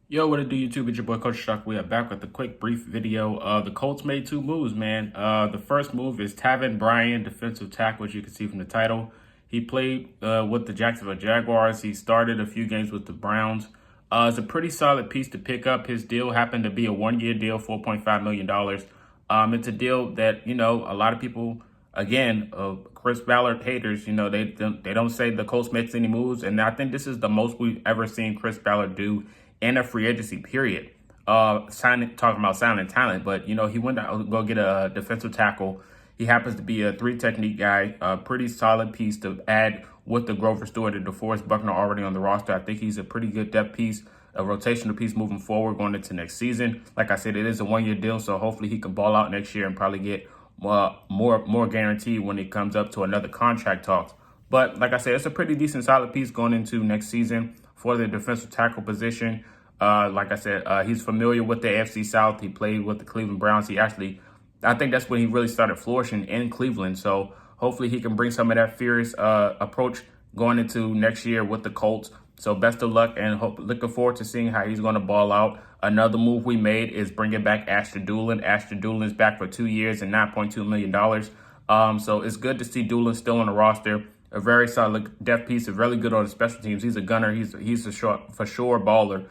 Yo, what it do, YouTube? It's your boy Coach Chuck. We are back with a quick, brief video. The Colts made two moves, man. The first move is Taven Bryan, defensive tackle, which you can see from the title. He played with the Jacksonville Jaguars. He started a few games with the Browns. It's a pretty solid piece to pick up. His deal happened to be a one-year deal, $4.5 million. It's a deal that, a lot of people, again, Chris Ballard haters, they don't say the Colts makes any moves. And I think this is the most we've ever seen Chris Ballard do in a free agency period. Talking about sounding talent, but he went to go get a defensive tackle. He happens to be a three technique guy, a pretty solid piece to add with the Grover Stewart and DeForest Buckner already on the roster. I think he's a pretty good depth piece, a rotational piece moving forward going into next season. Like I said, it is a one-year deal, so hopefully he can ball out next year and probably get more guaranteed when it comes up to another contract talks. But like I said, it's a pretty decent solid piece going into next season for the defensive tackle position. Like I said, he's familiar with the AFC South. He played with the Cleveland Browns. I think that's when he really started flourishing in Cleveland. So hopefully he can bring some of that fierce approach going into next year with the Colts. So best of luck, and looking forward to seeing how he's going to ball out. Another move we made is bringing back Ashton Dulin. Ashton Dulin is back for 2 years and $9.2 million. So it's good to see Dulin still on the roster. A very solid depth piece, really good on the special teams. He's a gunner. He's a for sure baller.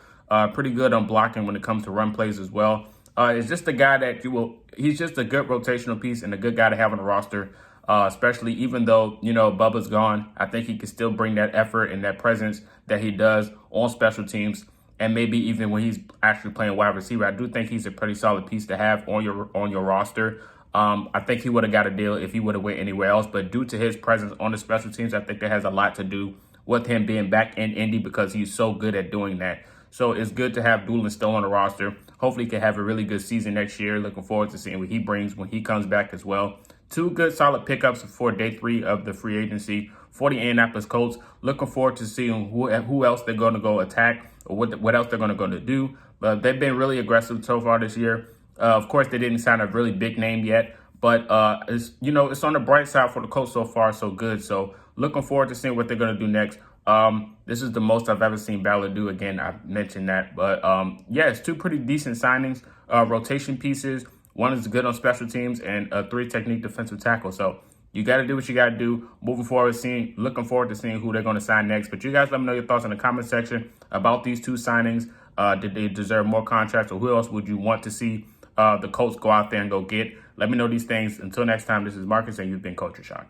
Pretty good on blocking when it comes to run plays as well. It's just a guy that he's just a good rotational piece and a good guy to have on the roster. Especially even though, Bubba's gone, I think he can still bring that effort and that presence that he does on special teams. And maybe even when he's actually playing wide receiver, I do think he's a pretty solid piece to have on your roster. I think he would have got a deal if he would have went anywhere else. But due to his presence on the special teams, I think that has a lot to do with him being back in Indy because he's so good at doing that. So it's good to have Dulin still on the roster. Hopefully he can have a really good season next year. Looking forward to seeing what he brings when he comes back as well. Two good solid pickups for day 3 of the free agency for the Indianapolis Colts. Looking forward to seeing who else they're going to go attack or what else they're going to do. But they've been really aggressive so far this year. Of course, they didn't sign a really big name yet, but it's on the bright side for the Colts so far, so good. So looking forward to seeing what they're going to do next. This is the most I've ever seen Ballard do. Again, I've mentioned that, but yeah, it's two pretty decent signings, rotation pieces. One is good on special teams and a 3 technique defensive tackle. So you got to do what you got to do. Moving forward, looking forward to seeing who they're going to sign next. But you guys let me know your thoughts in the comment section about these two signings. Did they deserve more contracts, or who else would you want to see the Colts go out there and go get? Let me know these things. Until next time, this is Marcus, and you've been Coach Shock.